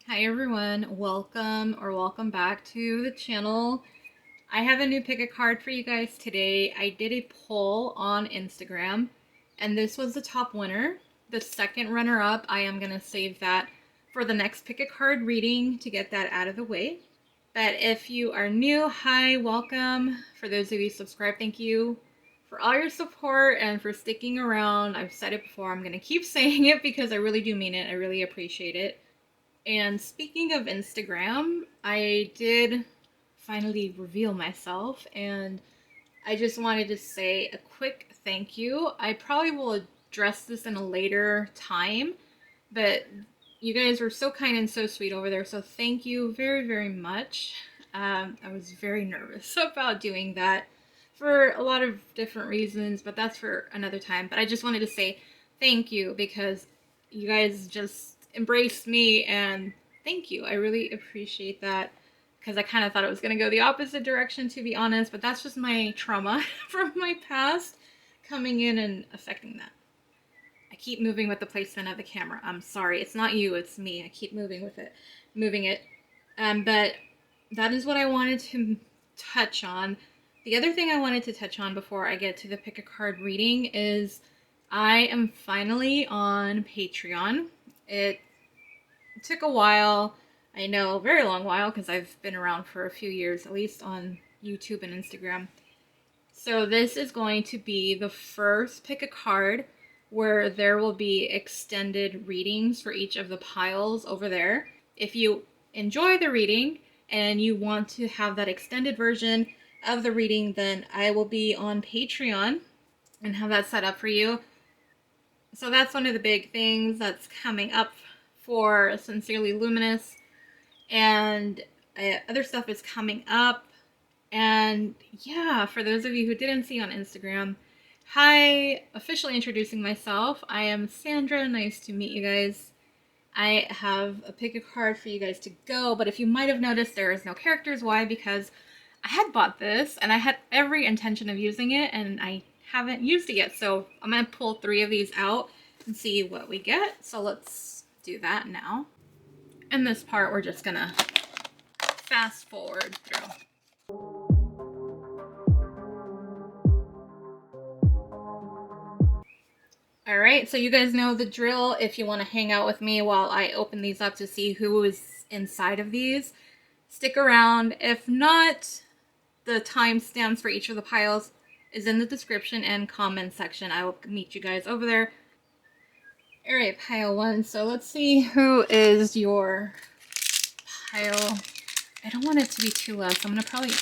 Hi everyone, welcome back to the channel. I have a new pick a card for you guys today. I did a poll on Instagram and this was the top winner. The second runner up, I am going to save that for the next pick a card reading to get that out of the way. But if you are new, hi, welcome. For those of you subscribed, thank you for all your support and for sticking around. I've said it before, I'm going to keep saying it because I really do mean it. I really appreciate it. And speaking of Instagram, I did finally reveal myself, and I just wanted to say a quick thank you. I probably will address this in a later time, but you guys were so kind and so sweet over there, so thank you very, very much. I was very nervous about doing that for a lot of different reasons, but that's for another time. But I just wanted to say thank you because you guys just embraced me, and thank you. I really appreciate that because I kind of thought it was going to go the opposite direction, to be honest, but that's just my trauma from my past coming in and affecting that. I keep moving with the placement of the camera. I'm sorry. It's not you, it's me. I keep moving with it, moving it. But that is what I wanted to touch on. The other thing I wanted to touch on before I get to the pick a card reading is I am finally on Patreon. It took a while. I know, a very long while, because I've been around for a few years, at least on YouTube and Instagram. So this is going to be the first pick a card where there will be extended readings for each of the piles over there. If you enjoy the reading and you want to have that extended version of the reading, then I will be on Patreon and have that set up for you. So that's one of the big things that's coming up for Sincerely Luminous, and other stuff is coming up. And yeah, for those of you who didn't see on Instagram, hi, officially introducing myself. I am Sandra. Nice to meet you guys. I have a pick a card for you guys to go, but if you might have noticed, there is no characters. Why? Because I had bought this and I had every intention of using it and I haven't used it yet. So I'm going to pull 3 of these out and see what we get. So let's do that now. In this part, we're just going to fast forward through. All right, so you guys know the drill. If you want to hang out with me while I open these up to see who is inside of these, stick around. If not, the timestamps for each of the piles is in the description and comment section. I will meet you guys over there. All right, pile 1. So let's see who is your pile. I don't want it to be too loud, so I'm going to probably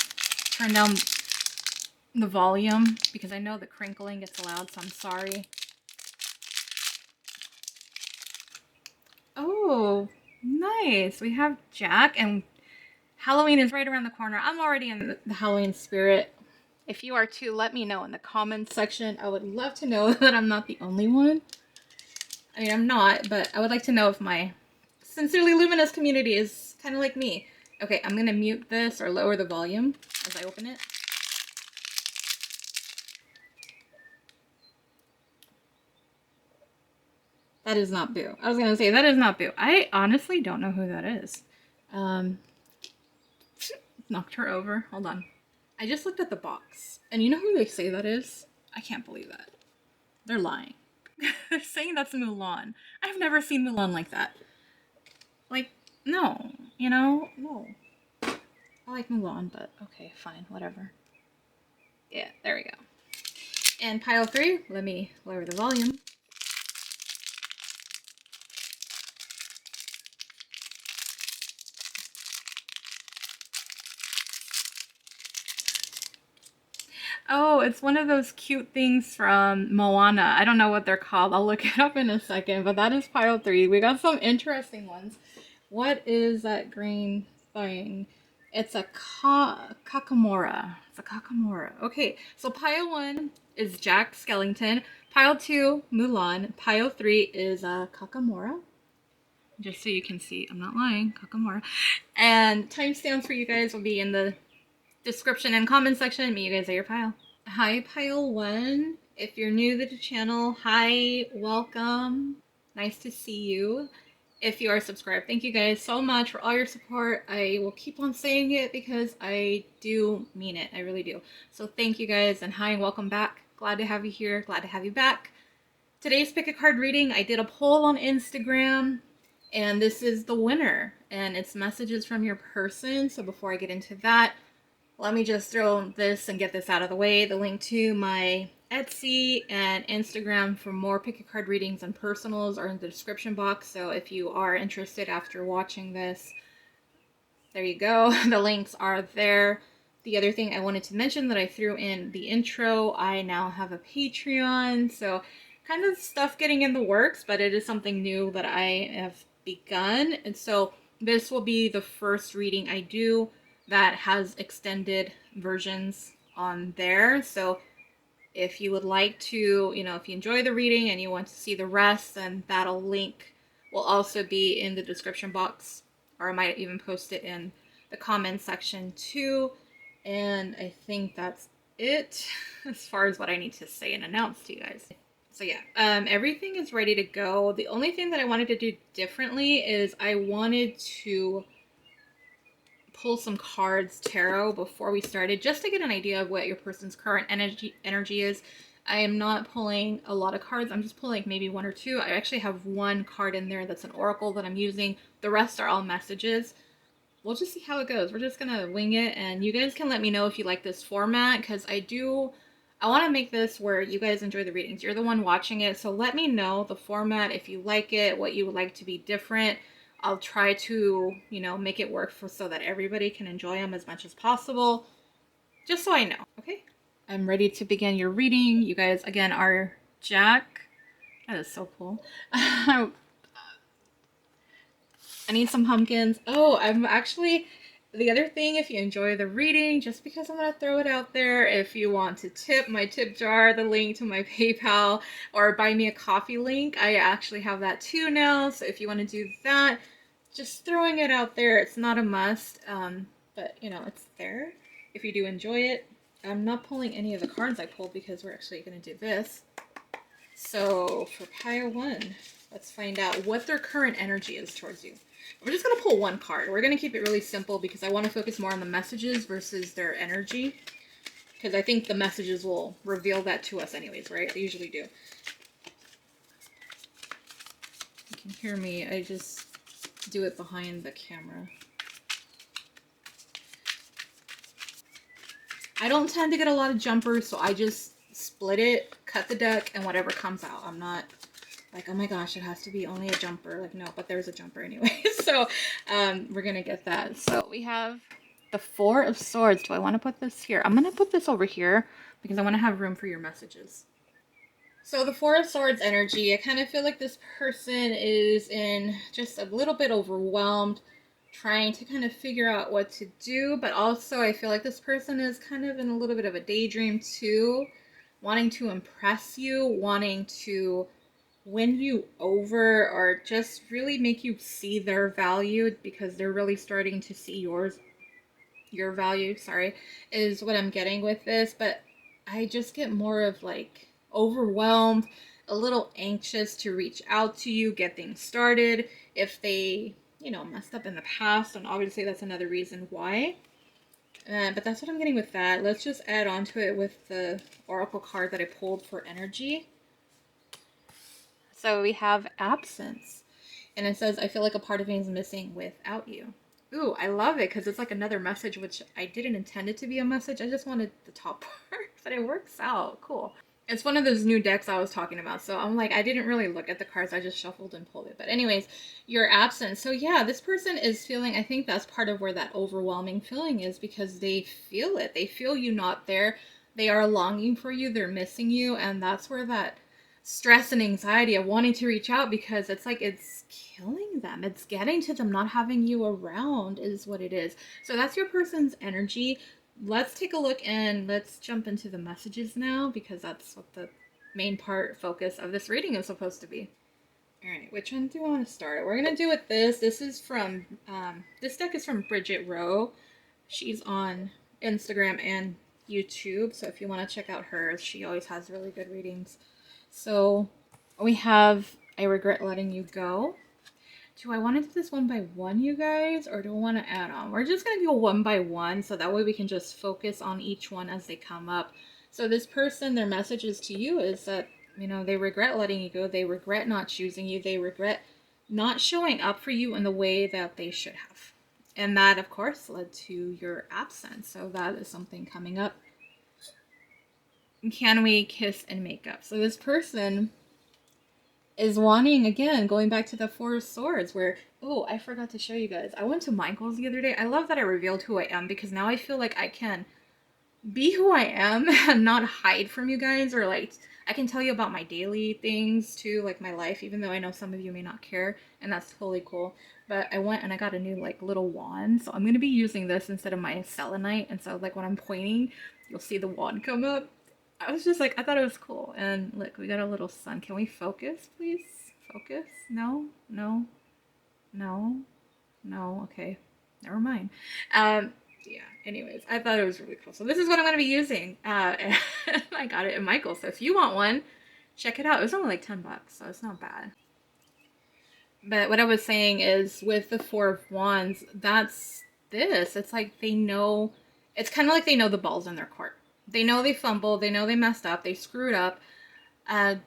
turn down the volume because I know the crinkling gets loud, so I'm sorry. Oh, nice. We have Jack, and Halloween is right around the corner. I'm already in the Halloween spirit. If you are too, let me know in the comments section. I would love to know that I'm not the only one. I mean, I'm not, but I would like to know if my Sincerely Luminous community is kind of like me. Okay, I'm going to mute this or lower the volume as I open it. That is not Boo. I was going to say, that is not Boo. I honestly don't know who that is. Knocked her over. Hold on. I just looked at the box. And you know who they say that is? I can't believe that. They're lying. They're saying that's Mulan. I've never seen Mulan like that. Like, no. You know? No. I like Mulan, but okay, fine. Whatever. Yeah, there we go. And pile 3. Let me lower the volume. Oh, it's one of those cute things from Moana. I don't know what they're called. I'll look it up in a second, but that is pile 3. We got some interesting ones. What is that green thing? It's a Kakamora. It's a Kakamora. Okay, so pile 1 is Jack Skellington. Pile 2, Mulan. Pile 3 is Kakamora. Just so you can see, I'm not lying, Kakamora. And timestamps for you guys will be in the description and comment section. Meet you guys at your pile. Hi, pile 1. If you're new to the channel, hi, welcome. Nice to see you. if you are subscribed. Thank you guys so much for all your support. I will keep on saying it because I do mean it. I really do. So thank you guys, and hi and welcome back. Glad to have you here. Glad to have you back. Today's pick a card reading, I did a poll on Instagram, and this is the winner, and it's messages from your person. So before I get into that, let me just throw this and get this out of the way. The link to my Etsy and Instagram for more pick a card readings and personals are in the description box. So if you are interested after watching this, there you go. The links are there. The other thing I wanted to mention that I threw in the intro, I now have a Patreon. So kind of stuff getting in the works, but it is something new that I have begun. And so this will be the first reading I do that has extended versions on there. So if you would like to, if you enjoy the reading and you want to see the rest, then that'll link will also be in the description box, or I might even post it in the comments section too. And I think that's it as far as what I need to say and announce to you guys. So yeah, everything is ready to go. The only thing that I wanted to do differently is I wanted to pull some cards tarot before we started, just to get an idea of what your person's current energy is. I am not pulling a lot of cards. I'm just pulling maybe one or two. I actually have one card in there that's an oracle that I'm using. The rest are all messages. We'll just see how it goes. We're just gonna wing it, and you guys can let me know if you like this format, because I want to make this where you guys enjoy the readings. You're the one watching it, so let me know the format, if you like it, what you would like to be different. I'll try to, make it work so that everybody can enjoy them as much as possible, just so I know, okay? I'm ready to begin your reading. You guys, again, are Jack. That is so cool. I need some pumpkins. Oh, I'm actually... The other thing, if you enjoy the reading, just because I'm going to throw it out there, if you want to tip my tip jar, the link to my PayPal, or buy me a coffee link, I actually have that too now. So if you want to do that, just throwing it out there. It's not a must, but it's there if you do enjoy it. I'm not pulling any of the cards I pulled because we're actually going to do this. So for pile one, let's find out what their current energy is towards you. We're just going to pull one card. We're going to keep it really simple because I want to focus more on the messages versus their energy. Because I think the messages will reveal that to us anyways, right? They usually do. You can hear me. I just do it behind the camera. I don't tend to get a lot of jumpers, so I just split it, cut the deck, and whatever comes out. I'm not... like, oh my gosh, it has to be only a jumper. Like, no, but there's a jumper anyway. So we're going to get that. So we have the Four of Swords. Do I want to put this here? I'm going to put this over here because I want to have room for your messages. So the Four of Swords energy, I kind of feel like this person is in just a little bit overwhelmed, trying to kind of figure out what to do. But also I feel like this person is kind of in a little bit of a daydream too, wanting to impress you, wanting to win you over, or just really make you see their value, because they're really starting to see your value, is what I'm getting with this. But I just get more of like overwhelmed, a little anxious to reach out to you, get things started. If they, messed up in the past, and obviously that's another reason why. But that's what I'm getting with that. Let's just add on to it with the oracle card that I pulled for energy. So we have absence, and it says, I feel like a part of me is missing without you. Ooh, I love it because it's like another message, which I didn't intend it to be a message. I just wanted the top part, but it works out. Cool. It's one of those new decks I was talking about. So I'm like, I didn't really look at the cards. I just shuffled and pulled it. But anyways, your absence. So yeah, this person is feeling, I think that's part of where that overwhelming feeling is, because they feel it. They feel you not there. They are longing for you. They're missing you. And that's where that stress and anxiety of wanting to reach out, because it's like it's killing them. It's getting to them. Not having you around is what it is. So that's your person's energy. Let's take a look and let's jump into the messages now, because that's what the main focus of this reading is supposed to be. All right, which one do I want to start? We're going to do with this. This is from, this deck is from Bridget Rowe. She's on Instagram and YouTube. So if you want to check out hers, she always has really good readings. So we have, I regret letting you go. Do I want to do this one by one, you guys, or do I want to add on? We're just going to go one by one, so that way we can just focus on each one as they come up. So this person, their messages to you is that, you know, they regret letting you go. They regret not choosing you. They regret not showing up for you in the way that they should have. And that, of course, led to your absence. So that is something coming up. Can we kiss and make up? So this person is wanting, again, going back to the Four of Swords, where, oh, I forgot to show you guys. I went to Michael's the other day. I love that I revealed who I am, because now I feel like I can be who I am and not hide from you guys, or like I can tell you about my daily things too, like my life, even though I know some of you may not care, and that's totally cool. But I went and I got a new like little wand, so I'm going to be using this instead of my selenite, and so like when I'm pointing, you'll see the wand come up. I was just like, I thought it was cool. And look, we got a little sun. Can we focus, please? Focus? No? No? No? No? Okay. Never mind. Yeah, anyways, I thought it was really cool. So this is what I'm going to be using. And I got it at Michael's. So if you want one, check it out. It was only like 10 bucks, so it's not bad. But what I was saying is with the Four of Wands, that's this. It's like they know, it's kind of like they know the ball's in their court. They know they fumbled, they know they messed up, they screwed up, and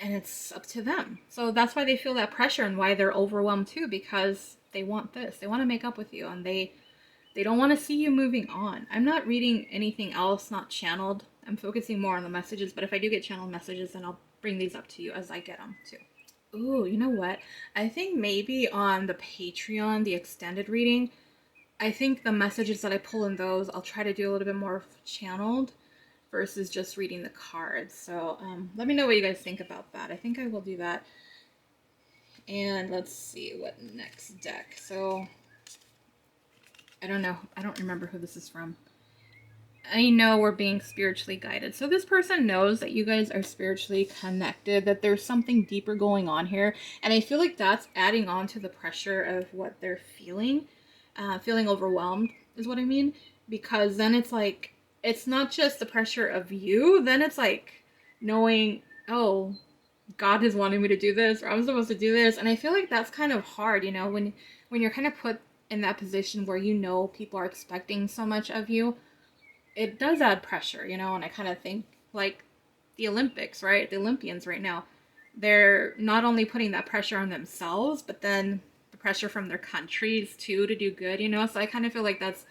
it's up to them. So that's why they feel that pressure and why they're overwhelmed too, because they want this. They want to make up with you, and they don't want to see you moving on. I'm not reading anything else, not channeled. I'm focusing more on the messages, but if I do get channeled messages, then I'll bring these up to you as I get them too. Ooh, you know what? I think maybe on the Patreon, the extended reading, I think the messages that I pull in those, I'll try to do a little bit more channeled versus just reading the cards. So let me know what you guys think about that. I think I will do that. And let's see what next deck. So I don't know. I don't remember who this is from. I know we're being spiritually guided. So this person knows that you guys are spiritually connected, that there's something deeper going on here. And I feel like that's adding on to the pressure of what they're feeling. Feeling overwhelmed is what I mean. Because then it's like, it's not just the pressure of you. Then it's like knowing, oh, God is wanting me to do this, or I'm supposed to do this. And I feel like that's kind of hard, you know, when you're kind of put in that position where you know people are expecting so much of you. It does add pressure, you know, and I kind of think like the Olympics, right? The Olympians right now, they're not only putting that pressure on themselves, but then the pressure from their countries too to do good, you know? So I kind of feel like that's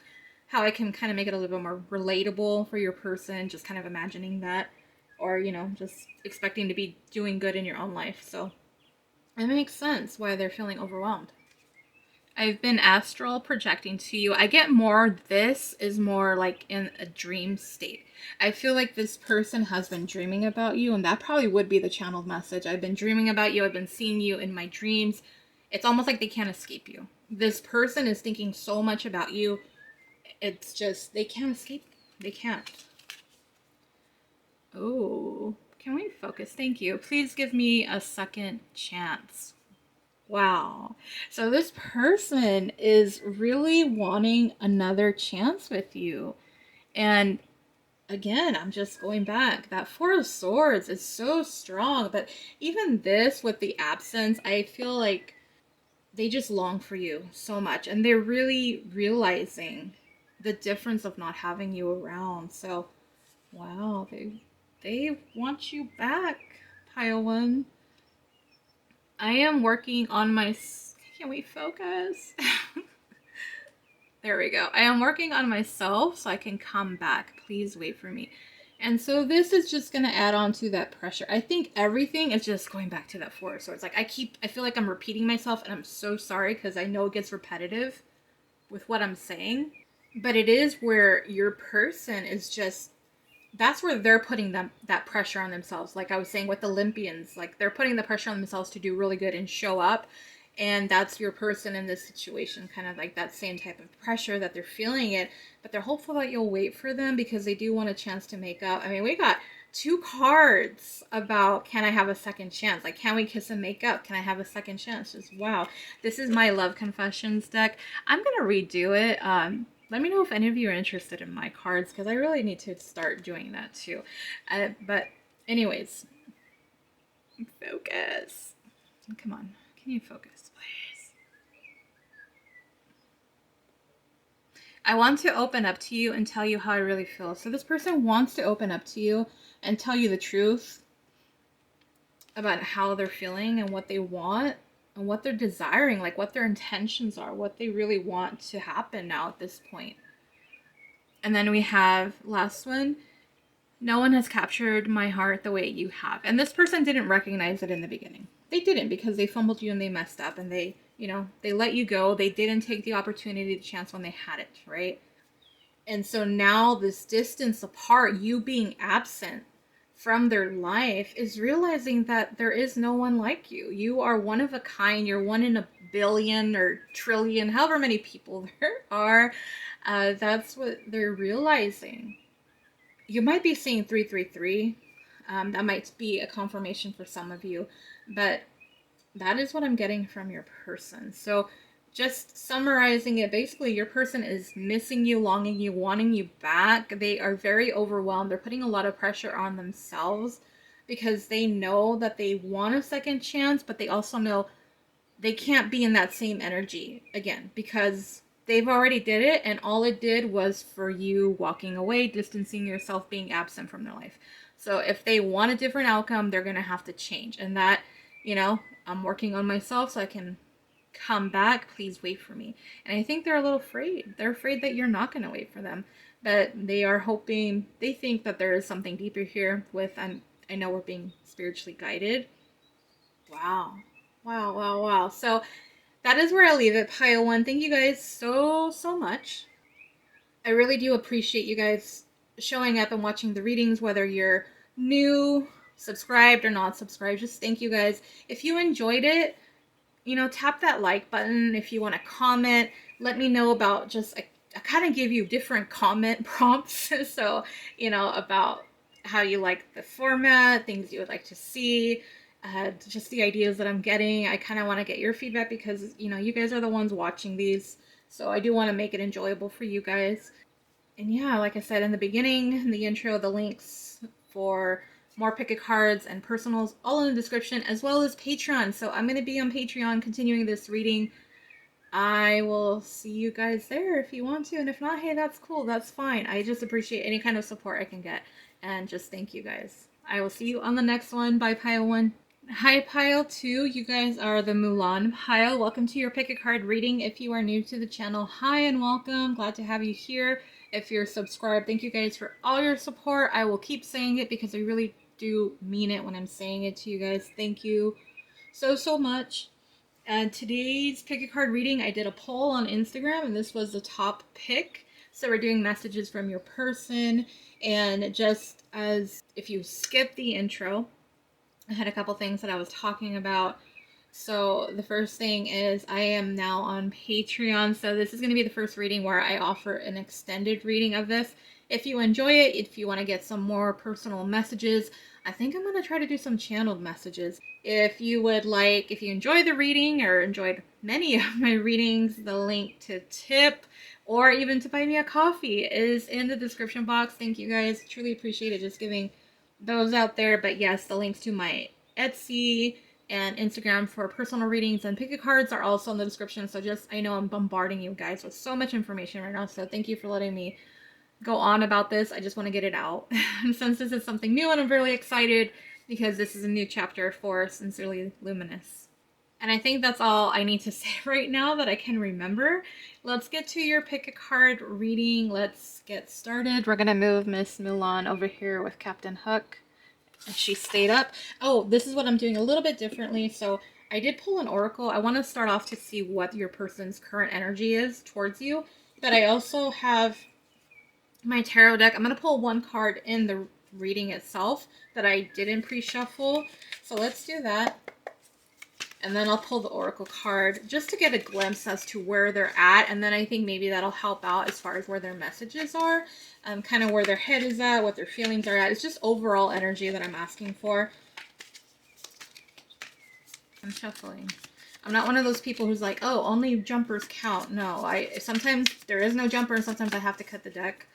how I can kind of make it a little bit more relatable for your person, just kind of imagining that, or, you know, just expecting to be doing good in your own life. So it makes sense why they're feeling overwhelmed. I've been astral projecting to you. I get more, this is more like in a dream state. I feel like this person has been dreaming about you, and that probably would be the channeled message. I've been dreaming about you. I've been seeing you in my dreams. It's almost like they can't escape you. This person is thinking so much about you. It's just, they can't escape. They can't. Oh, can we focus? Thank you. Please give me a second chance. Wow. So this person is really wanting another chance with you. And again, I'm just going back. That Four of Swords is so strong. But even this with the absence, I feel like they just long for you so much. And they're really realizing the difference of not having you around. So, wow, they want you back, Pile One. I am working on my... Can we focus? There we go. I am working on myself so I can come back. Please wait for me. And so this is just going to add on to that pressure. I think everything is just going back to that Four of Swords. Like I feel like I'm repeating myself, and I'm so sorry because I know it gets repetitive with what I'm saying. But it is where your person is just, that's where they're putting that pressure on themselves. Like I was saying with Olympians, like they're putting the pressure on themselves to do really good and show up. And that's your person in this situation, kind of like that same type of pressure that they're feeling it. But they're hopeful that you'll wait for them because they do want a chance to make up. I mean, we got 2 cards about, can I have a second chance? Like, can we kiss and make up? Can I have a second chance? Just wow. This is my Love Confessions deck. I'm going to redo it. Let me know if any of you are interested in my cards, because I really need to start doing that too. But anyways, focus. Come on. Can you focus, please? I want to open up to you and tell you how I really feel. So this person wants to open up to you and tell you the truth about how they're feeling and what they want and what they're desiring, like what their intentions are, what they really want to happen now at this point. And then we have last one. No one has captured my heart the way you have. And this person didn't recognize it in the beginning. They didn't, because they fumbled you and they messed up and they, you know, they let you go. They didn't take the opportunity, the chance when they had it, right? And so now this distance apart, you being absent from their life, is realizing that there is no one like you. You are one of a kind. You're one in a billion or trillion, however many people there are. That's what they're realizing. You might be seeing 333. That might be a confirmation for some of you, but that is what I'm getting from your person. So just summarizing it, basically your person is missing you, longing you, wanting you back. They are very overwhelmed. They're putting a lot of pressure on themselves because they know that they want a second chance, but they also know they can't be in that same energy again because they've already did it, and all it did was for you walking away, distancing yourself, being absent from their life. So if they want a different outcome, they're going to have to change. And that, you know, I'm working on myself so I can come back. Please wait for me. And I think they're a little afraid. They're afraid that you're not going to wait for them. But they are hoping, they think that there is something deeper here with, I know we're being spiritually guided. Wow. Wow, wow, wow. So that is where I leave it, Pile 1. Thank you guys so much. I really do appreciate you guys showing up and watching the readings, whether you're new, subscribed, or not subscribed. Just thank you guys. If you enjoyed it, you know, tap that like button. If you want to comment, let me know about just, I kind of give you different comment prompts. So, you know, about how you like the format, things you would like to see, just the ideas that I'm getting. I kind of want to get your feedback because, you know, you guys are the ones watching these. So I do want to make it enjoyable for you guys. And yeah, like I said in the beginning, in the intro, the links for more pick a cards and personals all in the description, as well as Patreon. So I'm going to be on Patreon continuing this reading. I will see you guys there if you want to, and if not, hey, that's cool, that's fine. I just appreciate any kind of support I can get, and just thank you guys. I will see you on the next one. Bye, Pile 1. Hi, Pile 2. You guys are the Mulan pile. Welcome to your pick a card reading. If you are new to the channel, hi and welcome. Glad to have you here. If you're subscribed, thank you guys for all your support. I will keep saying it because I really do mean it when I'm saying it to you guys. Thank you so much. And today's pick a card reading, I did a poll on Instagram, and this was the top pick. So we're doing messages from your person. And just as if you skip the intro, I had a couple things that I was talking about. So the first thing is I am now on Patreon. So this is going to be the first reading where I offer an extended reading of this. If you enjoy it, if you want to get some more personal messages, I think I'm going to try to do some channeled messages. If you would like, if you enjoy the reading or enjoyed many of my readings, the link to tip or even to buy me a coffee is in the description box. Thank you guys. Truly appreciate it, just giving those out there. But yes, the links to my Etsy and Instagram for personal readings and pick a cards are also in the description. So just, I know I'm bombarding you guys with so much information right now, so thank you for letting me go on about this. I just want to get it out. And since this is something new, and I'm really excited because this is a new chapter for Sincerely Luminous. And I think that's all I need to say right now that I can remember. Let's get to your pick a card reading. Let's get started. We're gonna move Miss Mulan over here with Captain Hook. And she stayed up. Oh, this is what I'm doing a little bit differently. So I did pull an oracle. I want to start off to see what your person's current energy is towards you. But I also have my tarot deck. I'm going to pull one card in the reading itself that I didn't pre-shuffle. So let's do that. And then I'll pull the oracle card just to get a glimpse as to where they're at. And then I think maybe that'll help out as far as where their messages are. Kind of where their head is at, what their feelings are at. It's just overall energy that I'm asking for. I'm shuffling. I'm not one of those people who's like, oh, only jumpers count. No, sometimes there is no jumper and sometimes I have to cut the deck.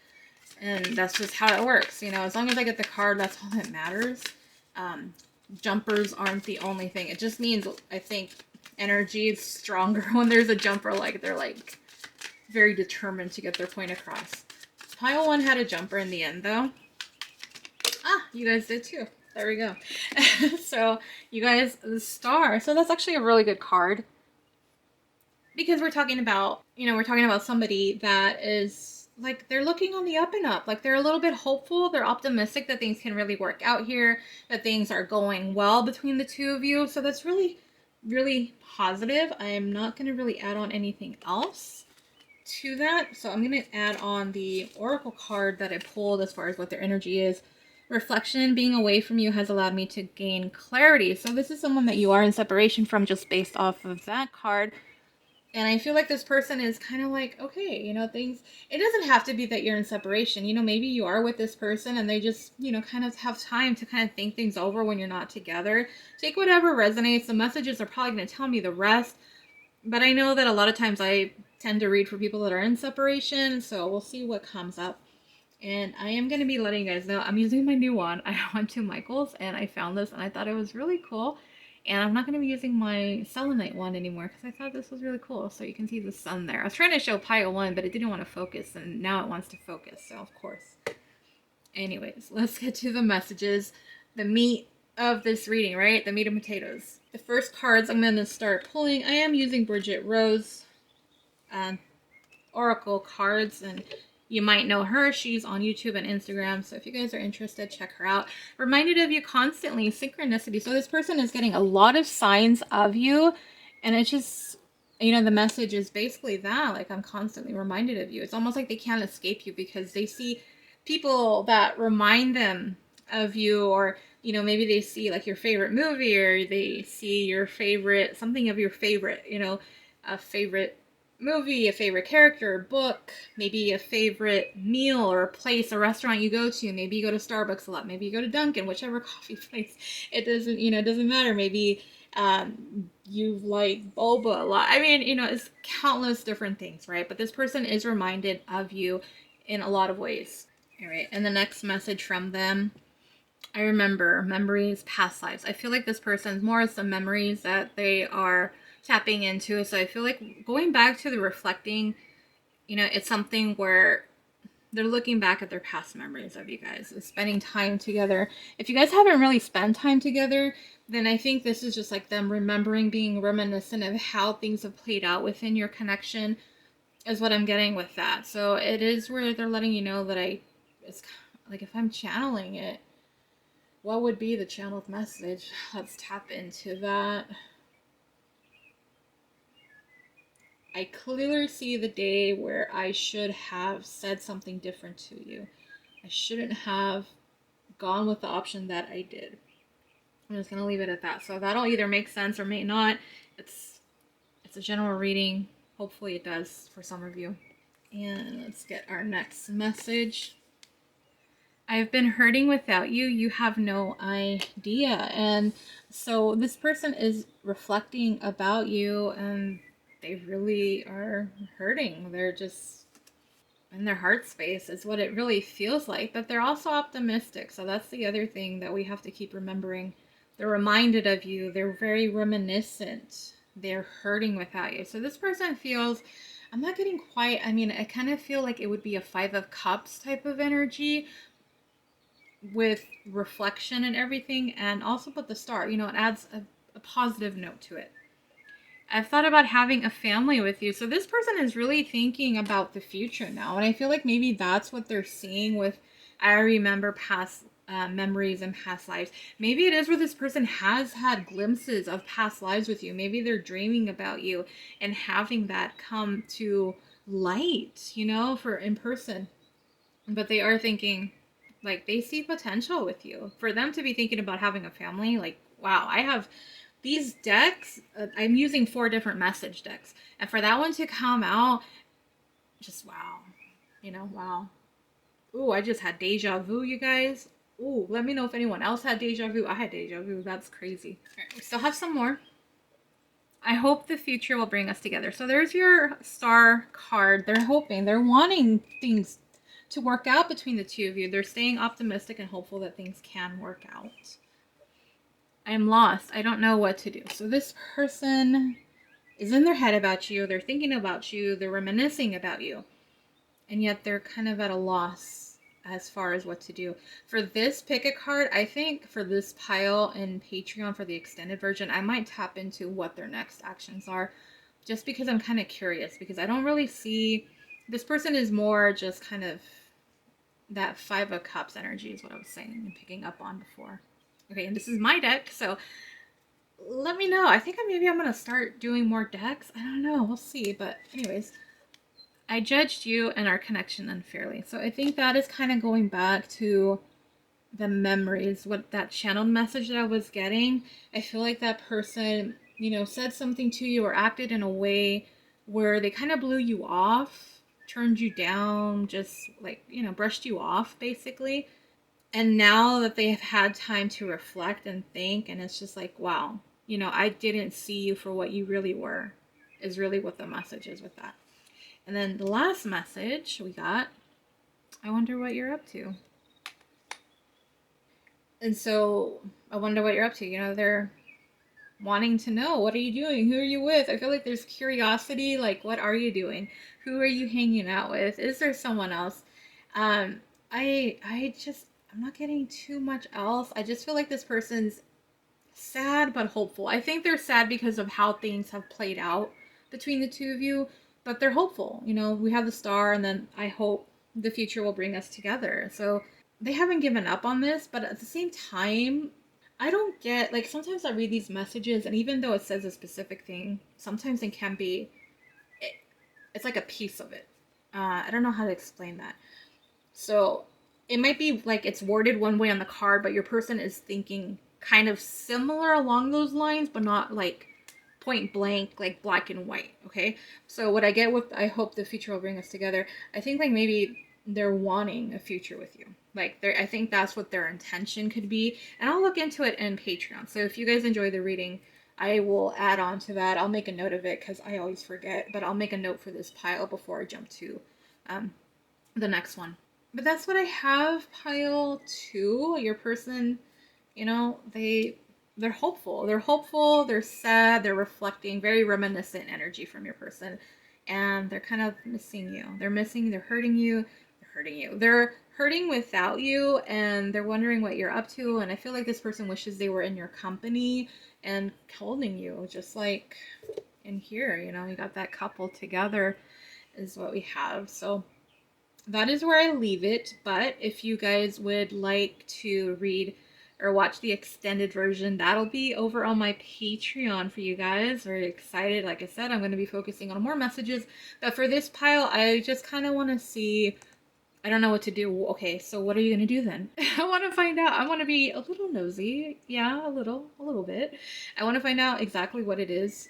And that's just how it works. You know, as long as I get the card, that's all that matters. Jumpers aren't the only thing. It just means, I think, energy is stronger when there's a jumper. Like, they're like, very determined to get their point across. Pile 1 had a jumper in the end, though. Ah, you guys did too. There we go. So, you guys, the star. So that's actually a really good card. Because we're talking about, we're talking about somebody that is, like, they're looking on the up and up. Like, they're a little bit hopeful. They're optimistic that things can really work out here, that things are going well between the two of you. So that's really, really positive. I am not going to really add on anything else to that. So I'm going to add on the oracle card that I pulled as far as what their energy is. Reflection, being away from you has allowed me to gain clarity. So this is someone that you are in separation from just based off of that card. And I feel like this person is kind of like, okay, things, it doesn't have to be that you're in separation. Maybe you are with this person and they just, kind of have time to kind of think things over when you're not together. Take whatever resonates. The messages are probably going to tell me the rest. But I know that a lot of times I tend to read for people that are in separation. So we'll see what comes up. And I am going to be letting you guys know I'm using my new one. I went to Michael's and I found this and I thought it was really cool. And I'm not going to be using my selenite one anymore because I thought this was really cool. So you can see the sun there. I was trying to show pile 1, but it didn't want to focus. And now it wants to focus. So, of course. Anyways, let's get to the messages. The meat of this reading, right? The meat and potatoes. The first cards I'm going to start pulling. I am using Bridget Rose oracle cards. And you might know her. She's on YouTube and Instagram. So if you guys are interested, check her out. Reminded of you constantly. Synchronicity. So this person is getting a lot of signs of you. And it's just, the message is basically that. Like, I'm constantly reminded of you. It's almost like they can't escape you because they see people that remind them of you. Or, maybe they see like your favorite movie. Or they see your favorite, something of your favorite, a favorite movie, a favorite character, book, maybe a favorite meal or a place, a restaurant you go to. Maybe you go to Starbucks a lot. Maybe you go to Dunkin', whichever coffee place. It doesn't, it doesn't matter. Maybe you like boba a lot. I mean, it's countless different things, right? But this person is reminded of you in a lot of ways. All right. And the next message from them, I remember memories, past lives. I feel like this person's more of some memories that they are tapping into. So I feel like going back to the reflecting, it's something where they're looking back at their past memories of you guys, spending time together. If you guys haven't really spent time together, then I think this is just like them remembering, being reminiscent of how things have played out within your connection is what I'm getting with that. So it is where they're letting you know that it's like, if I'm channeling it, what would be the channeled message? Let's tap into that. I clearly see the day where I should have said something different to you. I shouldn't have gone with the option that I did. I'm just going to leave it at that. So that'll either make sense or may not. It's a general reading. Hopefully it does for some of you. And let's get our next message. I've been hurting without you. You have no idea. And so this person is reflecting about you and they really are hurting. They're just in their heart space is what it really feels like, but they're also optimistic. So that's the other thing that we have to keep remembering. They're reminded of you. They're very reminiscent. They're hurting without you. So this person feels, I'm not getting quite, I kind of feel like it would be a 5 of Cups type of energy with reflection and everything, and also put the star, it adds a positive note to it. I've thought about having a family with you. So this person is really thinking about the future now. And I feel like maybe that's what they're seeing with, I remember past memories and past lives. Maybe it is where this person has had glimpses of past lives with you. Maybe they're dreaming about you and having that come to light, for in person. But they are thinking, like, they see potential with you. For them to be thinking about having a family, like, wow, I have these decks, I'm using 4 different message decks. And for that one to come out, just wow. Wow. Ooh, I just had deja vu, you guys. Ooh, let me know if anyone else had deja vu. I had deja vu. That's crazy. All right, we still have some more. I hope the future will bring us together. So there's your star card. They're hoping, they're wanting things to work out between the two of you. They're staying optimistic and hopeful that things can work out. I'm lost. I don't know what to do. So this person is in their head about you. They're thinking about you. They're reminiscing about you. And yet they're kind of at a loss as far as what to do. For this pick a card, I think for this pile in Patreon for the extended version, I might tap into what their next actions are, just because I'm kind of curious, because I don't really see, this person is more just kind of that Five of Cups energy is what I was saying and picking up on before. Okay, and this is my deck, so let me know. I think maybe I'm going to start doing more decks. I don't know. We'll see. But anyways, I judged you and our connection unfairly. So I think that is kind of going back to the memories, what that channeled message that I was getting. I feel like that person, you know, said something to you or acted in a way where they kind of blew you off, turned you down, just like, you know, brushed you off basically. And now that they have had time to reflect and think, and it's just like, wow, you know, I didn't see you for what you really were, is really what the message is with that. And then the last message we got, I wonder what you're up to. And so I wonder what you're up to. You know, they're wanting to know, what are you doing? Who are you with? I feel like there's curiosity, like, what are you doing? Who are you hanging out with? Is there someone else? I'm not getting too much else. I just feel like this person's sad but hopeful. I think they're sad because of how things have played out between the two of you, but they're hopeful. You know, we have the star, and then I hope the future will bring us together. So they haven't given up on this, but at the same time, I don't get, like, sometimes I read these messages, and even though it says a specific thing, sometimes it can be, it's like a piece of it. I don't know how to explain that. So it might be like it's worded one way on the card, but your person is thinking kind of similar along those lines, but not like point blank, like black and white. Okay. So what I get with, I hope the future will bring us together. I think like maybe they're wanting a future with you. Like I think that's what their intention could be. And I'll look into it in Patreon. So if you guys enjoy the reading, I will add on to that. I'll make a note of it because I always forget, but I'll make a note for this pile before I jump to the next one. But that's what I have. Pile 2, your person, you know, they're hopeful. They're hopeful, they're sad, they're reflecting, very reminiscent energy from your person. And they're kind of missing you. They're hurting you. They're hurting without you, and they're wondering what you're up to. And I feel like this person wishes they were in your company and holding you, just like in here, you know, you got that couple together is what we have. So that is where I leave it. But if you guys would like to read or watch the extended version, that'll be over on my Patreon for you guys. Very excited. Like I said, I'm going to be focusing on more messages. But for this pile, I just kind of want to see, I don't know what to do. Okay, so what are you going to do then? I want to find out. I want to be a little nosy. Yeah, a little bit. I want to find out exactly what it is,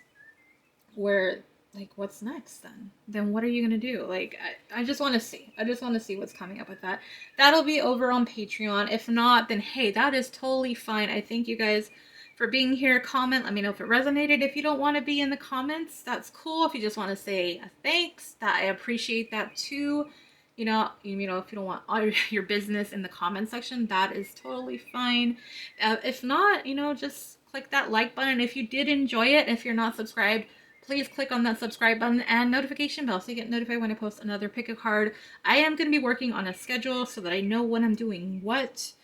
where, like, what's next then? Then what are you gonna do? Like, I just want to see. I just want to see what's coming up with that. That'll be over on Patreon. If not, then hey, that is totally fine. I thank you guys for being here. Comment, let me know if it resonated. If you don't want to be in the comments, that's cool. If you just want to say a thanks, that I appreciate that too. You know, if you don't want all your business in the comment section, that is totally fine. If not, you know, just click that like button. If you did enjoy it, if you're not subscribed, please click on that subscribe button and notification bell so you get notified when I post another pick a card. I am going to be working on a schedule so that I know when I'm doing what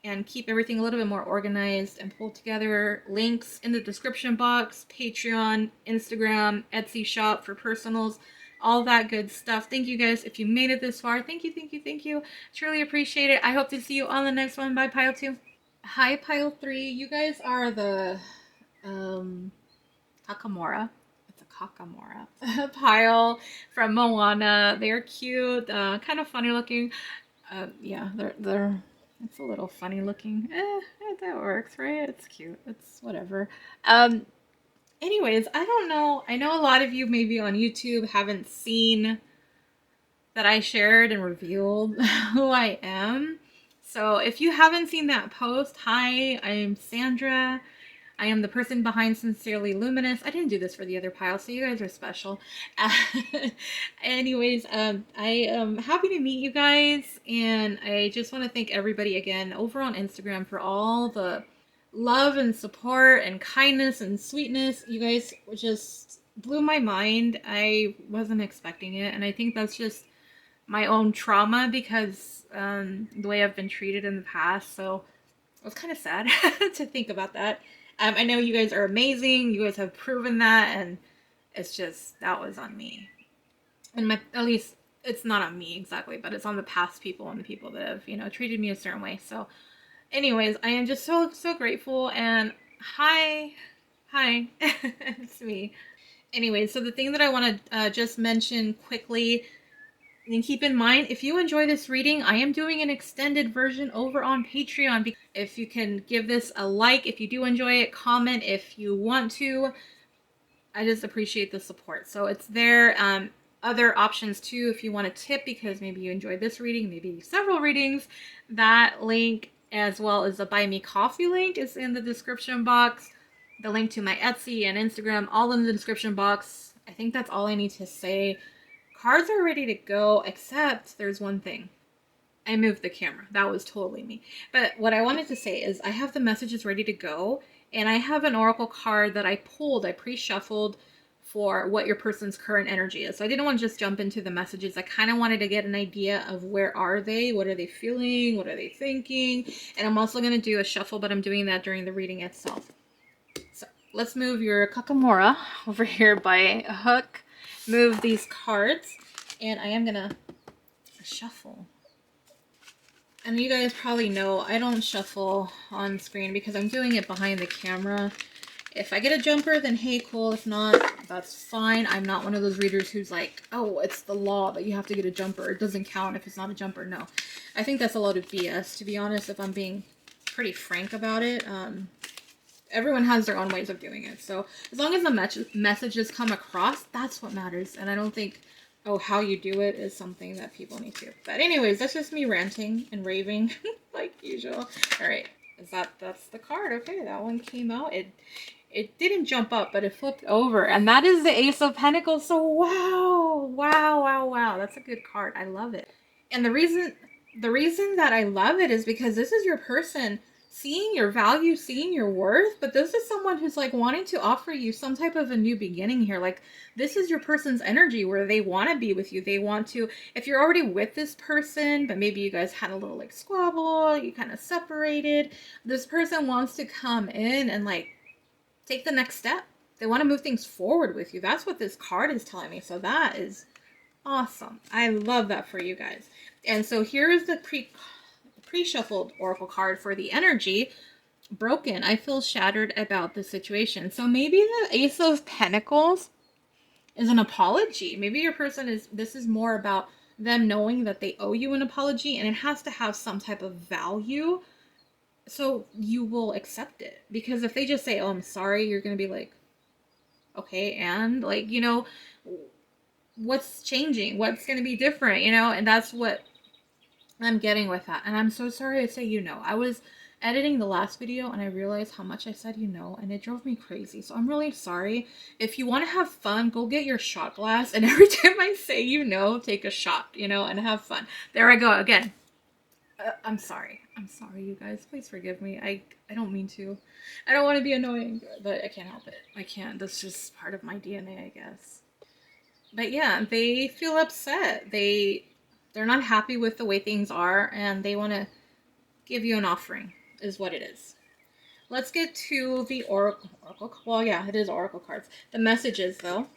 and keep everything a little bit more organized and pulled together. Links in the description box, Patreon, Instagram, Etsy shop for personals, all that good stuff. Thank you guys if you made it this far. Thank you. Truly appreciate it. I hope to see you on the next one. Bye, Pile 2. Hi, Pile 3. You guys are the Kakamora. Kakamora pile from Moana. They're cute, kind of funny looking. Yeah, they're it's a little funny looking. That works, right? It's cute. It's whatever. Anyways, I don't know. I know a lot of you maybe on YouTube haven't seen that I shared and revealed who I am. So if you haven't seen that post, hi, I'm Sandra. I am the person behind Sincerely Luminous. I didn't do this for the other pile, so you guys are special. Anyways, I am happy to meet you guys, and I just want to thank everybody again over on Instagram for all the love and support and kindness and sweetness. You guys were just blew my mind. I wasn't expecting it, and I think that's just my own trauma because the way I've been treated in the past. So it was kind of sad to think about that. I know you guys are amazing. You guys have proven that, and it's just that was on me. And my at least it's not on me exactly, but it's on the past people and the people that have treated me a certain way. So, anyways, I am just so grateful. And hi, it's me. Anyways, so the thing that I want to just mention quickly, and keep in mind, if you enjoy this reading, I am doing an extended version over on Patreon. If you can give this a like, if you do enjoy it, comment if you want to. I just appreciate the support. So it's there. Other options too, if you want to tip because maybe you enjoyed this reading, maybe several readings, that link as well as the Buy Me Coffee link is in the description box. The link to my Etsy and Instagram, all in the description box. I think that's all I need to say. Cards are ready to go, except there's one thing. I moved the camera. That was totally me. But what I wanted to say is I have the messages ready to go, and I have an oracle card that I pulled, I pre-shuffled for what your person's current energy is. So I didn't want to just jump into the messages. I kind of wanted to get an idea of where are they, what are they feeling, what are they thinking, and I'm also going to do a shuffle, but I'm doing that during the reading itself. So let's move your Kakamora over here by a hook, move these cards, and I am going to shuffle. And you guys probably know I don't shuffle on screen because I'm doing it behind the camera. If I get a jumper, then hey, cool. If not, that's fine. I'm not one of those readers who's like, oh, it's the law that you have to get a jumper. It doesn't count if it's not a jumper. No. I think that's a lot of BS, to be honest, if I'm being pretty frank about it. Everyone has their own ways of doing it. So as long as the messages come across, that's what matters. And I don't think, oh, how you do it is something that people need to. But anyways, that's just me ranting and raving like usual. All right, that's the card. Okay, that one came out. It didn't jump up, but it flipped over, and that is the Ace of Pentacles. So wow, that's a good card. I love it. And the reason that I love it is because this is your person seeing your value, seeing your worth, but this is someone who's like wanting to offer you some type of a new beginning here. Like this is your person's energy where they want to be with you. They want to, if you're already with this person, but maybe you guys had a little like squabble, you kind of separated, this person wants to come in and like take the next step. They want to move things forward with you. That's what this card is telling me. So that is awesome. I love that for you guys. And so here is the pre-shuffled oracle card for the energy. Broken. I feel shattered about the situation. So maybe the Ace of Pentacles is an apology. Maybe your person is, this is more about them knowing that they owe you an apology, and it has to have some type of value so you will accept it. Because if they just say, oh, I'm sorry, you're going to be like, okay, and like, what's changing? What's going to be different? And that's what I'm getting with that. And I'm so sorry to say, I was editing the last video and I realized how much I said, and it drove me crazy. So I'm really sorry. If you want to have fun, go get your shot glass. And every time I say, take a shot, and have fun. There I go again. I'm sorry. I'm sorry, you guys. Please forgive me. I don't mean to. I don't want to be annoying, but I can't help it. I can't. That's just part of my DNA, I guess. But yeah, they feel upset. They're not happy with the way things are, and they want to give you an offering, is what it is. Let's get to the oracle. Well, yeah, it is oracle cards. The messages, though.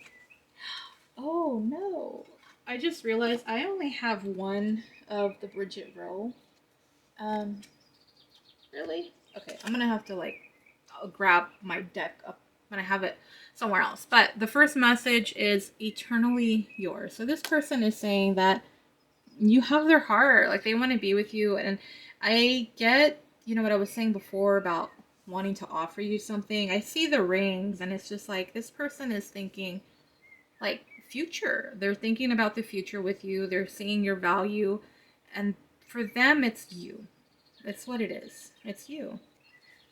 Oh, no. I just realized I only have one of the Bridget Rowe. Really? Okay, I'm gonna have to I'll grab my deck up when I have it somewhere else. But the first message is eternally yours. So this person is saying that you have their heart, like they want to be with you. And I get, what I was saying before about wanting to offer you something. I see the rings and it's just like this person is thinking like future. They're thinking about the future with you. They're seeing your value, and for them it's you. It's what it is. It's you.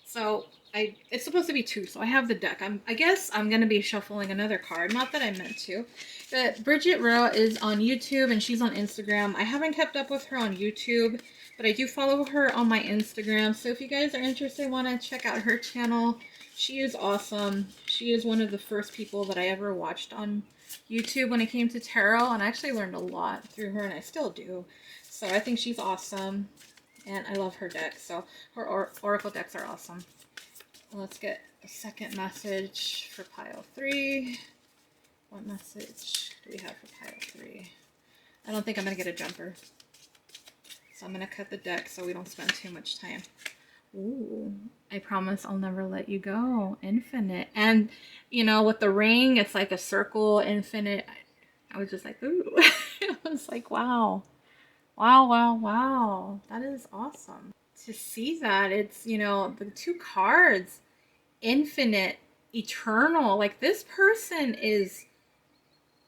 So it's supposed to be two, so I have the deck. I guess I'm gonna be shuffling another card. Not that I meant to. But Bridget Rowe is on YouTube and she's on Instagram. I haven't kept up with her on YouTube, but I do follow her on my Instagram. So if you guys are interested, want to check out her channel, She is awesome. She is one of the first people that I ever watched on YouTube when it came to tarot, and I actually learned a lot through her, and I still do. So I think she's awesome, and I love her deck. So her oracle decks are awesome. Let's get a second message for pile 3. What message do we have for pile 3? I don't think I'm going to get a jumper. So I'm going to cut the deck so we don't spend too much time. Ooh, I promise I'll never let you go. Infinite. And, you know, with the ring, it's like a circle, infinite. I was just like, ooh. I was like, wow. Wow, wow, wow. That is awesome. To see that, it's, you know, the 2 cards, infinite, eternal. Like, this person is,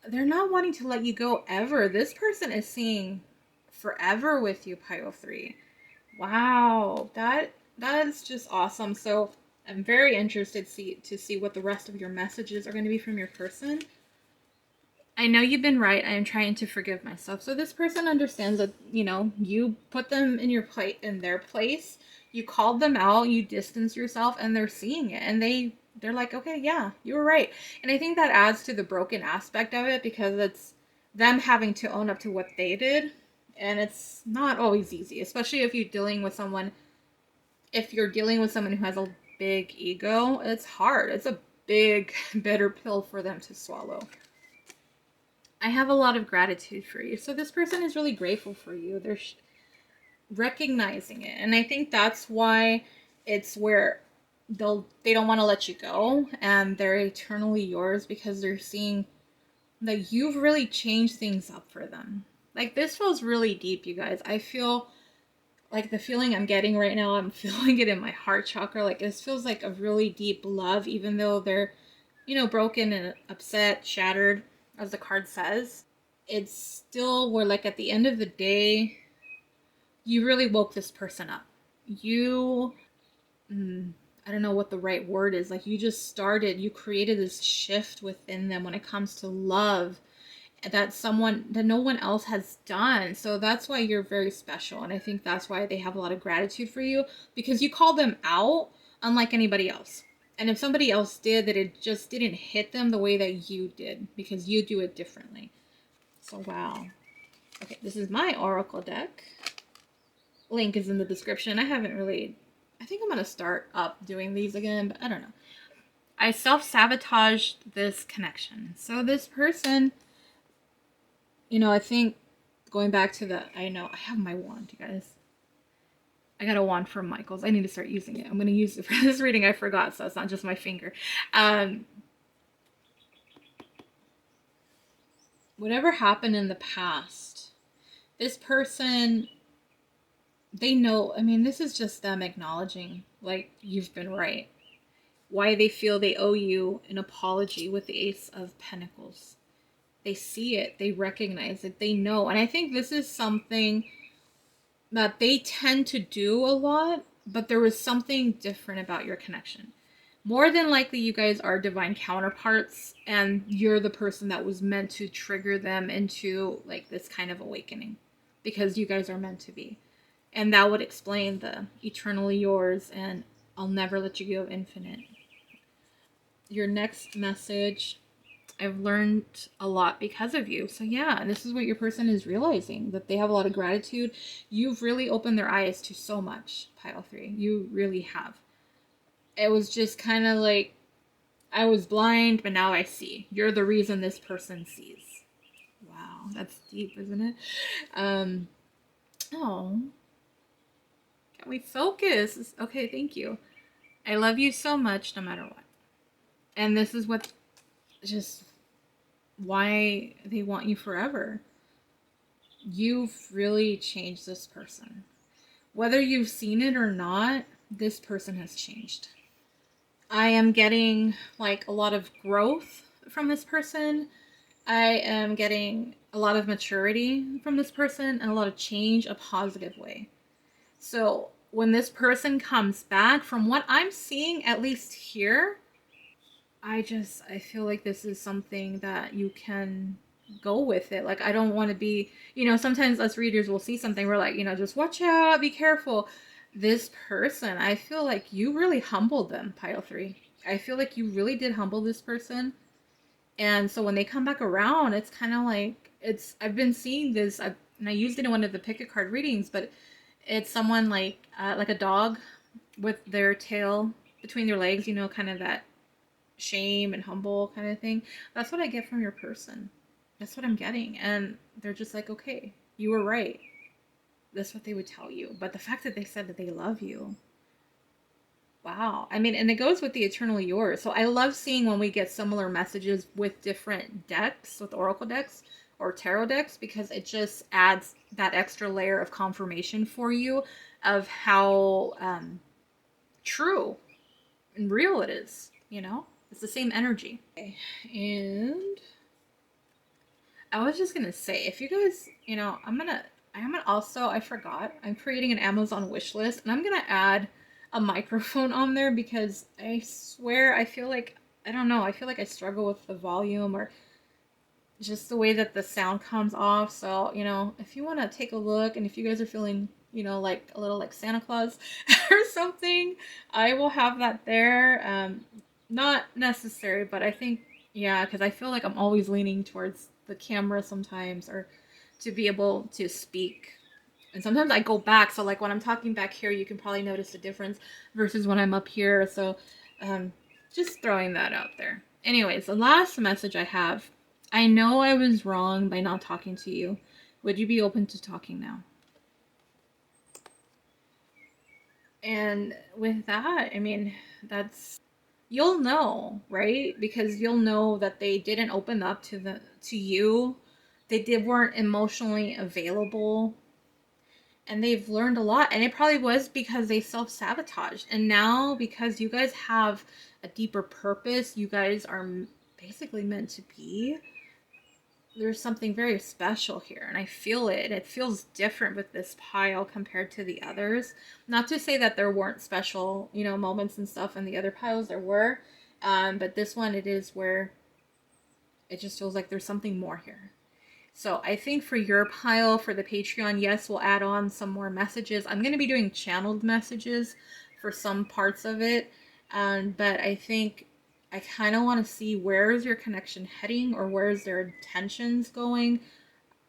they're not wanting to let you go ever. This person is seeing forever with you, pile 3. Wow, that is just awesome. So I'm very interested to see what the rest of your messages are going to be from your person. I know you've been right. I am trying to forgive myself. So this person understands that, you know, you put them in in their place. You called them out, you distance yourself, and they're seeing it, and they're like, okay, yeah, you were right. And I think that adds to the broken aspect of it, because it's them having to own up to what they did, and it's not always easy, especially if you're dealing with someone. If you're dealing with someone who has a big ego, it's hard. It's a big, bitter pill for them to swallow. I have a lot of gratitude for you. So this person is really grateful for you. They're recognizing it. And I think that's why it's where they don't want to let you go, and they're eternally yours, because they're seeing that you've really changed things up for them. Like, this feels really deep, you guys. I feel like the feeling I'm getting right now, I'm feeling it in my heart chakra. Like, this feels like a really deep love, even though they're, you know, broken and upset, shattered, as the card says. It's still where, like, at the end of the day, you really woke this person up. You, I don't know what the right word is. Like, you created this shift within them when it comes to love, that no one else has done. So that's why you're very special. And I think that's why they have a lot of gratitude for you, because you called them out unlike anybody else. And if somebody else did, that it just didn't hit them the way that you did, because you do it differently. So, wow. Okay, this is my oracle deck. Link is in the description. I think I'm going to start up doing these again, but I don't know. I self-sabotaged this connection. So this person, you know, I think going back to I know I have my wand, you guys. I got a wand from Michael's. I need to start using it. I'm going to use it for this reading. I forgot, so it's not just my finger. Whatever happened in the past, this person, they know, I mean, this is just them acknowledging, like, you've been right. Why they feel they owe you an apology with the Ace of Pentacles. They see it, they recognize it, they know. And I think this is something that they tend to do a lot, but there was something different about your connection. More than likely, you guys are divine counterparts, and you're the person that was meant to trigger them into, like, this kind of awakening, because you guys are meant to be. And that would explain the eternally yours and I'll never let you go infinite. Your next message, I've learned a lot because of you. So yeah, this is what your person is realizing, that they have a lot of gratitude. You've really opened their eyes to so much, pile 3. You really have. It was just kind of like, I was blind, but now I see. You're the reason this person sees. Wow, that's deep, isn't it? Oh, can we focus? Okay, thank you. I love you so much no matter what. And this is what, just why they want you forever. You've really changed this person. Whether you've seen it or not, this person has changed. I am getting, like, a lot of growth from this person. I am getting a lot of maturity from this person and a lot of change, a positive way. So when this person comes back, from what I'm seeing, at least here, I feel like this is something that you can go with it. Like, I don't want to be, you know, sometimes us readers will see something, we're like, you know, just watch out, be careful. This person, I feel like you really humbled them, pile 3. I feel like you really did humble this person. And so when they come back around, it's kind of like I've been seeing this, and I used it in one of the pick a card readings, but it's someone like a dog with their tail between their legs, you know, kind of that shame and humble kind of thing. That's what I get from your person. That's what I'm getting. And they're just like, okay, you were right. That's what they would tell you. But the fact that they said that they love you, wow. I mean, and it goes with the eternal yours. So I love seeing when we get similar messages with different decks, with oracle decks or tarot decks, because it just adds that extra layer of confirmation for you of how true and real it is, you know? It's the same energy. Okay. And I was just gonna say, if you guys, you know, I'm gonna also, I forgot, I'm creating an Amazon wish list, and I'm gonna add a microphone on there because I swear I feel like, I don't know, I feel like I struggle with the volume or just the way that the sound comes off. So, you know, if you want to take a look, and if you guys are feeling, you know, like a little like Santa Claus or something, I will have that there. Not necessary, but I think, yeah, because I feel like I'm always leaning towards the camera sometimes, or to be able to speak. And sometimes I go back, so like when I'm talking back here, you can probably notice the difference versus when I'm up here. So just throwing that out there. Anyways, the last message I have, I know I was wrong by not talking to you. Would you be open to talking now? And with that, I mean, that's, you'll know, right? Because you'll know that they didn't open up to you. Weren't emotionally available, and they've learned a lot, and it probably was because they self-sabotaged, and now because you guys have a deeper purpose, you guys are basically meant to be, there's something very special here, and I feel it. It feels different with this pile compared to the others. Not to say that there weren't special, you know, moments and stuff in the other piles, there were, but this one, it is where it just feels like there's something more here. So I think for your pile, for the Patreon, yes, we'll add on some more messages. I'm going to be doing channeled messages for some parts of it. But I think I kind of want to see, where is your connection heading, or where's their intentions going.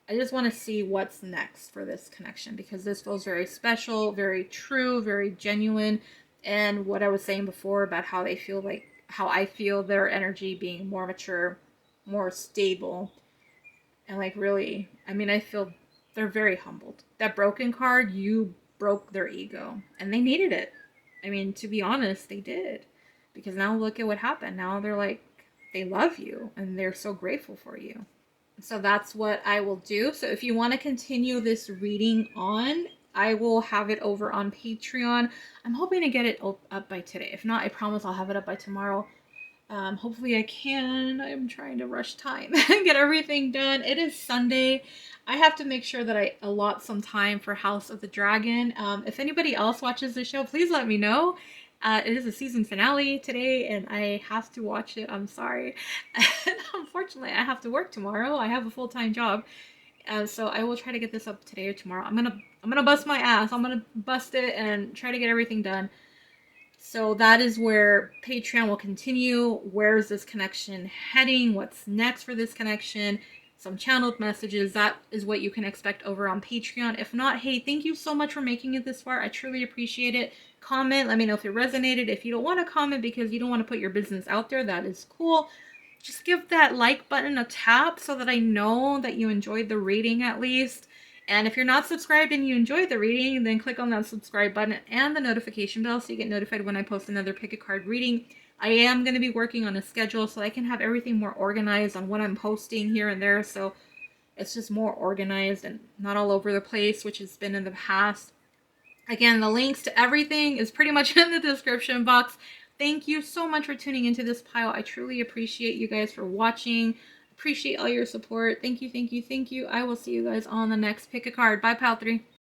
I just want to see what's next for this connection, because this feels very special, very true, very genuine. And what I was saying before about how they feel, like how I feel their energy being more mature, more stable. And like, really, I mean, I feel they're very humbled. That broken card, you broke their ego, and they needed it. I mean, to be honest, they did. Because now look at what happened. Now they're like, they love you and they're so grateful for you. So that's what I will do. So if you want to continue this reading on, I will have it over on Patreon. I'm hoping to get it up by today. If not, I promise I'll have it up by tomorrow. Hopefully I can. I'm trying to rush time and get everything done. It is Sunday. I have to make sure that I allot some time for House of the Dragon. If anybody else watches the show, please let me know. It is a season finale today, and I have to watch it. I'm sorry. Unfortunately, I have to work tomorrow. I have a full-time job. So I will try to get this up today or tomorrow. I'm gonna bust my ass. I'm gonna bust it and try to get everything done. So that is where Patreon will continue. Where's this connection heading? What's next for this connection? Some channeled messages. That is what you can expect over on Patreon. If not, hey, thank you so much for making it this far. I truly appreciate it. Comment. Let me know if it resonated. If you don't want to comment because you don't want to put your business out there, that is cool. Just give that like button a tap so that I know that you enjoyed the reading at least. And if you're not subscribed and you enjoyed the reading, then click on that subscribe button and the notification bell so you get notified when I post another pick a card reading. I am going to be working on a schedule so I can have everything more organized on what I'm posting here and there. So it's just more organized and not all over the place, which has been in the past. Again, the links to everything is pretty much in the description box. Thank you so much for tuning into this pile. I truly appreciate you guys for watching. Appreciate all your support. Thank you, thank you, thank you. I will see you guys on the next pick a card. Bye, Pal 3.